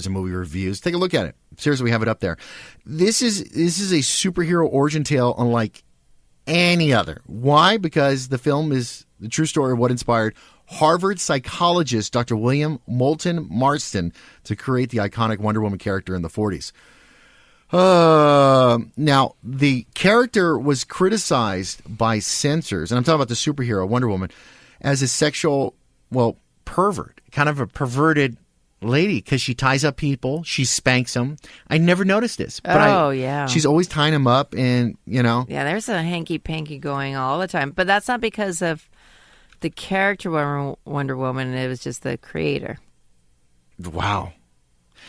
and movie reviews. Take a look at it. Seriously, we have it up there. This is a superhero origin tale unlike any other. Why? Because the film is the true story of what inspired Harvard psychologist Dr. William Moulton Marston to create the iconic Wonder Woman character in the 40s. Now, the character was criticized by censors, and I'm talking about the superhero Wonder Woman, as a sexual, pervert, kind of a perverted lady, because she ties up people, she spanks them. I never noticed this. But yeah. She's always tying them up, and, Yeah, there's a hanky-panky going all the time. But that's not because of the character Wonder Woman. It was just the creator. Wow.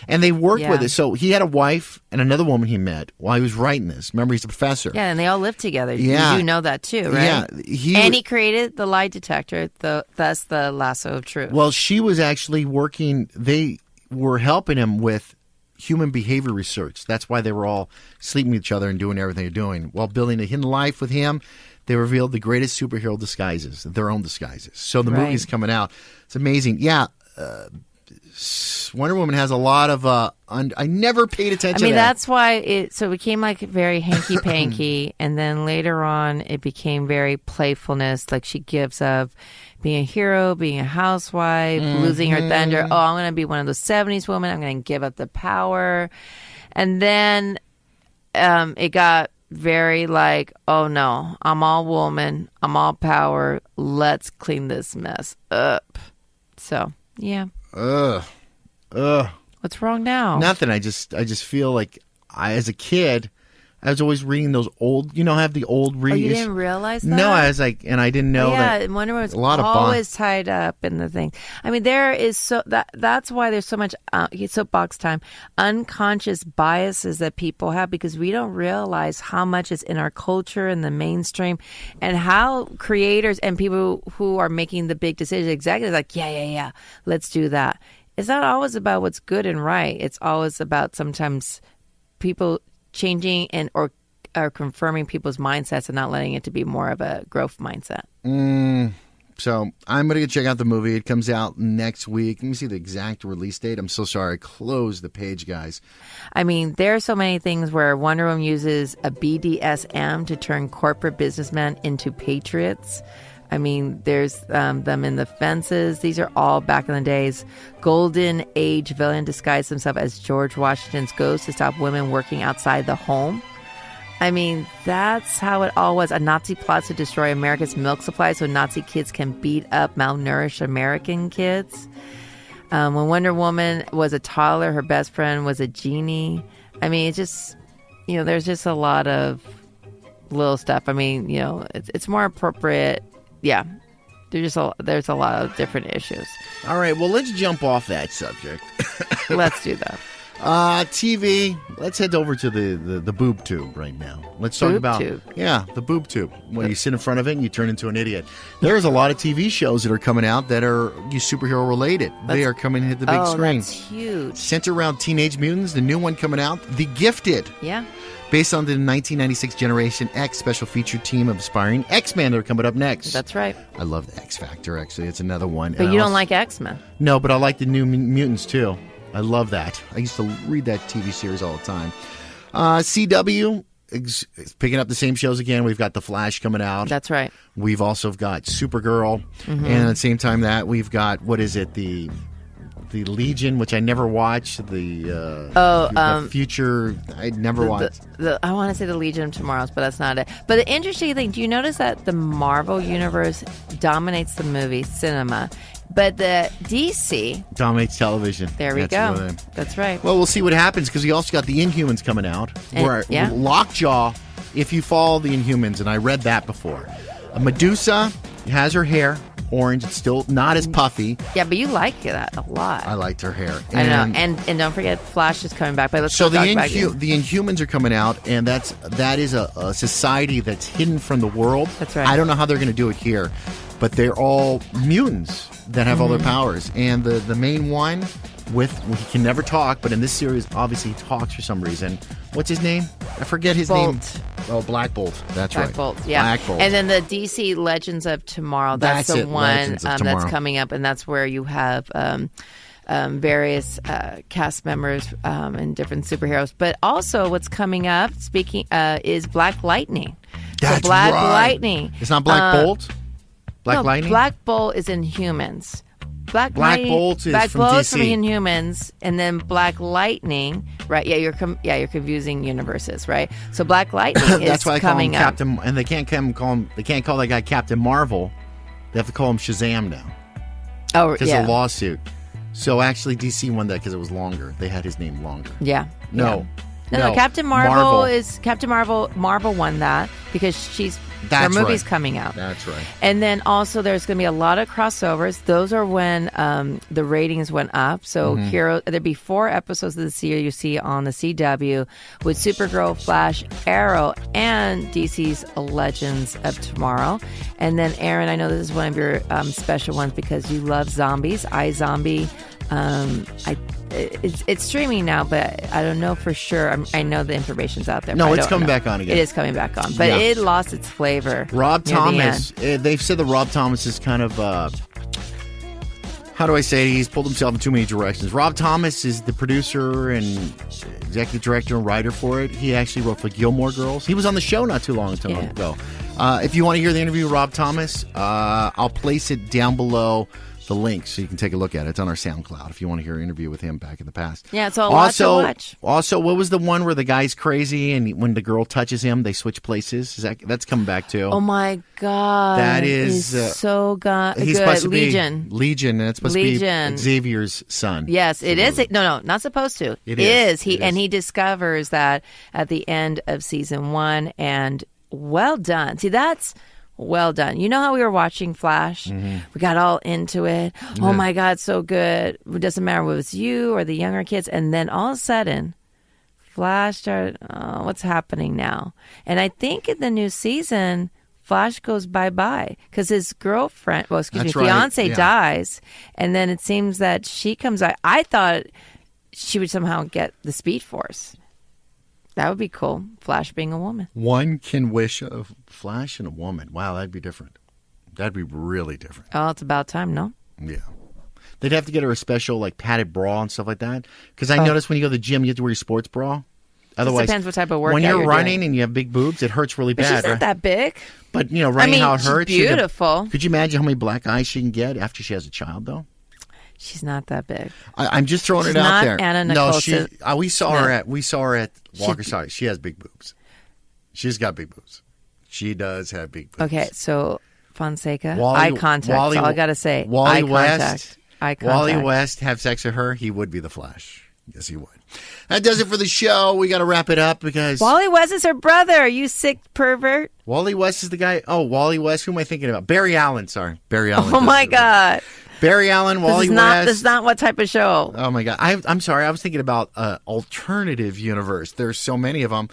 And they worked with it. So he had a wife and another woman he met while he was writing this. Remember, he's a professor. Yeah, and they all lived together. Yeah. You do know that too, right? Yeah. He created the lie detector, thus the lasso of truth. Well, she was actually working. They were helping him with human behavior research. That's why they were all sleeping with each other and doing everything they're doing. While building a hidden life with him, they revealed the greatest superhero disguises, their own disguises. So the movie's coming out. It's amazing. Yeah. Wonder Woman has a lot of I never paid attention to that. That's why it became like very hanky-panky, and then later on it became very playfulness, like she gives of being a hero, being a housewife, losing her thunder. Oh, I'm going to be one of those 70s women. I'm going to give up the power. And then it got very like, oh no, I'm all woman, I'm all power, let's clean this mess up. So, yeah. What's wrong now? Nothing. I just feel like as a kid, I was always reading those old. I have the old readings. Oh, you didn't realize that? No, I was like, and I didn't know that. Yeah, Wonder Woman's a lot always tied up in the thing. I mean, there is that's why there's so much soapbox time, unconscious biases that people have because we don't realize how much is in our culture and the mainstream, and how creators and people who are making the big decisions, executives, like yeah, let's do that. It's not always about what's good and right. It's always about sometimes people changing or confirming people's mindsets and not letting it to be more of a growth mindset. So I'm going to check out the movie. It comes out next week. Let me see the exact release date. I'm so sorry. I closed the page, guys. I mean, there are so many things where Wonder Woman uses a BDSM to turn corporate businessmen into patriots. I mean, there's them in the fences. These are all back in the days. Golden Age villain disguised himself as George Washington's ghost to stop women working outside the home. I mean, that's how it all was. A Nazi plot to destroy America's milk supply so Nazi kids can beat up malnourished American kids. When Wonder Woman was a toddler, her best friend was a genie. I mean, it's just, there's just a lot of little stuff. I mean, it's more appropriate. Yeah, there's a lot of different issues. All right, well, let's jump off that subject. Let's do that. TV. Let's head over to the boob tube right now. Let's talk about the boob tube. When you sit in front of it and you turn into an idiot. There's a lot of TV shows that are coming out that are superhero related. They are coming to hit the big screen. That's huge. Centered around Teenage Mutants, the new one coming out, The Gifted. Yeah. Based on the 1996 Generation X special feature team of aspiring X-Men that are coming up next. That's right. I love the X Factor, actually. It's another one. But you don't like X-Men. No, but I like the New Mutants, too. I love that. I used to read that TV series all the time. CW is picking up the same shows again. We've got The Flash coming out. That's right. We've also got Supergirl. And at the same time that, we've got, the Legion, which I never watched. The Future, I never watched. I want to say the Legion of Tomorrows, but that's not it. But the interesting thing, do you notice that the Marvel Universe dominates the movie cinema, but the DC dominates television? There we go. That's right. Well, we'll see what happens because we also got the Inhumans coming out. Lockjaw, if you follow the Inhumans, and I read that before. Medusa has her hair orange. It's still not as puffy. Yeah, but you like that a lot. I liked her hair. I know. And don't forget, Flash is coming back. But let's so the Inhumans are coming out, and that is a society that's hidden from the world. That's right. I don't know how they're going to do it here, but they're all mutants that have all their powers. And the main one he can never talk, but in this series, obviously he talks for some reason. What's his name? I forget his name. Oh, Black Bolt. That's right. Black Bolt, yeah. Black Bolt. And then the DC Legends of Tomorrow. That's the one that's coming up, and that's where you have various cast members and different superheroes. But also, what's coming up? Speaking is Black Lightning. That's so Black right. Lightning. It's not Black Bolt. Black Lightning. Black Bolt is in Humans. Black Bolt is Black from Bolt DC. from Inhumans, and then Black Lightning, right? Yeah, you're confusing universes, right? So Black Lightning That's is why I call him coming up. Captain, and they can't call him. They can't call that guy Captain Marvel. They have to call him Shazam now Oh, because yeah. of the lawsuit. So actually, DC won that because it was longer. They had his name longer. Yeah. No. No, Captain Marvel is Captain Marvel. Marvel won that because their movie's coming out. That's right. And then also there's going to be a lot of crossovers. Those are when the ratings went up. So there'd be 4 episodes of the series you see on the CW with Supergirl, Flash, Arrow, and DC's Legends of Tomorrow. And then Aaron, I know this is one of your special ones because you love zombies. iZombie. It's streaming now, but I don't know for sure. I know the information's out there. No, it's coming back on again. It is coming back on, but it lost its flavor. Rob Thomas. They've said that Rob Thomas is kind of how do I say it? He's pulled himself in too many directions. Rob Thomas is the producer and executive director and writer for it. He actually wrote for Gilmore Girls. He was on the show not too long ago. If you want to hear the interview with Rob Thomas, I'll place it down below the link so you can take a look at it. It's on our SoundCloud if you want to hear an interview with him back in the past. Yeah, it's a lot to watch. Also, what was the one where the guy's crazy and when the girl touches him, they switch places? That's coming back too. Oh my God. That is so good. He's supposed to Legion. be Legion, and it's supposed to be Xavier's son. Yes, it is. No, not supposed to. It is. And he discovers that at the end of season 1, and well done. See, that's well done. You know how we were watching Flash? We got all into it. Oh my God, so good. It doesn't matter whether it's you or the younger kids. And then all of a sudden, Flash started, what's happening now? And I think in the new season, Flash goes bye-bye because his girlfriend, fiance dies. And then it seems that she comes out. I thought she would somehow get the Speed Force. That would be cool. Flash being a woman. One can wish a Flash and a woman. Wow, that'd be different. That'd be really different. Oh, it's about time, no? Yeah. They'd have to get her a special, like, padded bra and stuff like that. Because I noticed when you go to the gym, you have to wear your sports bra. Otherwise, it depends what type of workout when you're running doing. And you have big boobs, it hurts really But bad. she's not that big. But, running how it hurts. She's beautiful. Could you imagine how many black eyes she can get after she has a child, though? She's not that big. I'm just throwing She's it out not there. Anna No, Nicole we saw her at Walker Side. She has big boobs. She's got big boobs. She does have big boobs. Okay, so Fonseca, eye contact. That's all I got to say. Wally eye West. Eye contact. Wally West have sex with her, he would be the Flash. Yes, he would. That does it for the show. We got to wrap it up because Wally West is her brother. You sick pervert. Wally West is the guy. Oh, Wally West. Who am I thinking about? Barry Allen. Sorry, Barry Allen. Oh my God. Barry Allen, Wally West. This is not what type of show. Oh, my God. I'm sorry. I was thinking about alternative universe. There's so many of them.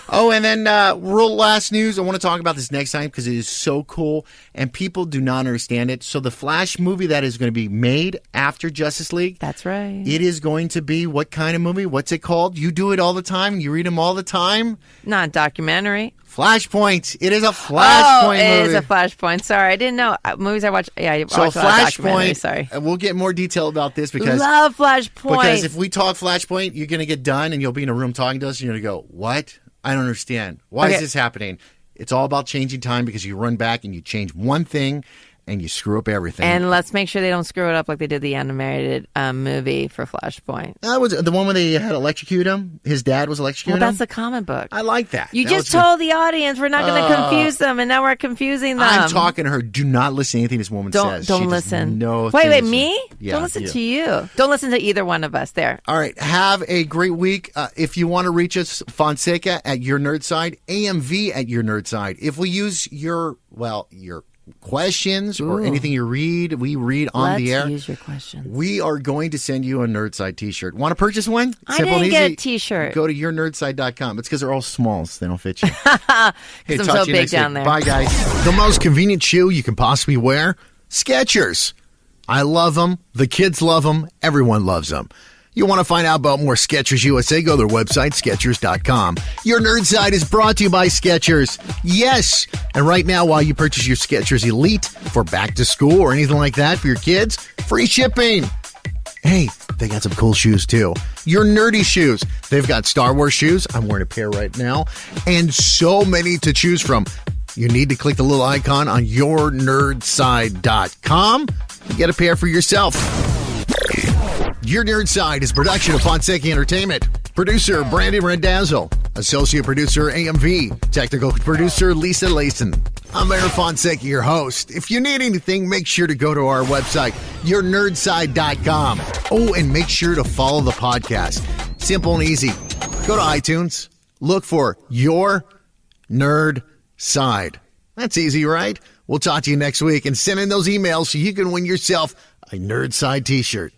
Oh, and then real last news. I want to talk about this next time because it is so cool, and people do not understand it. So the Flash movie that is going to be made after Justice League. That's right. It is going to be what kind of movie? What's it called? You do it all the time? You read them all the time? Not a documentary. Flashpoint. It is a Flashpoint movie. It is a Flashpoint. Sorry, I didn't know. Movies I watch. Yeah, I watch a lot of documentaries. Sorry. We'll get more detail about this because love Flashpoint. Because if we talk Flashpoint, you're going to get done and you'll be in a room talking to us and you're going to go, what? I don't understand. Why is this happening? It's all about changing time because you run back and you change one thing and you screw up everything. And let's make sure they don't screw it up like they did the animated movie for Flashpoint. That was the one where they had electrocuted him. His dad was electrocuted Well, him. that's the comic book. I like that. You just told the audience we're not going to confuse them, and now we're confusing them. I'm talking to her. Do not listen to anything this woman says. Don't listen. No. Wait, me? Yeah, don't listen to you. Don't listen to either one of us. There. All right. Have a great week. If you want to reach us, Fonseca at Your Nerd Side, AMV at Your Nerd Side. If we use your questions or anything we read on the air. Let's use your questions. We are going to send you a Nerdside t-shirt. Want to purchase one? I didn't get a t-shirt. Go to yournerdside.com. It's because they're all smalls. So they don't fit you. Hey, I'm so big down there. Bye, guys. The most convenient shoe you can possibly wear? Skechers. I love them. The kids love them. Everyone loves them. You want to find out about more Skechers USA? Go to their website, Skechers.com. Your Nerd Side is brought to you by Skechers. Yes! And right now, while you purchase your Skechers Elite for back to school or anything like that for your kids, free shipping. Hey, they got some cool shoes too. Your nerdy shoes. They've got Star Wars shoes. I'm wearing a pair right now. And so many to choose from. You need to click the little icon on yournerdside.com and get a pair for yourself. Your Nerd Side is a production of Fonseca Entertainment. Producer Brandon Randazzo. Associate producer AMV. Technical producer Lisa Layson. I'm Aaron Fonseca, your host. If you need anything, make sure to go to our website, yournerdside.com. Oh, and make sure to follow the podcast. Simple and easy. Go to iTunes. Look for Your Nerd Side. That's easy, right? We'll talk to you next week and send in those emails so you can win yourself a Nerd Side t-shirt.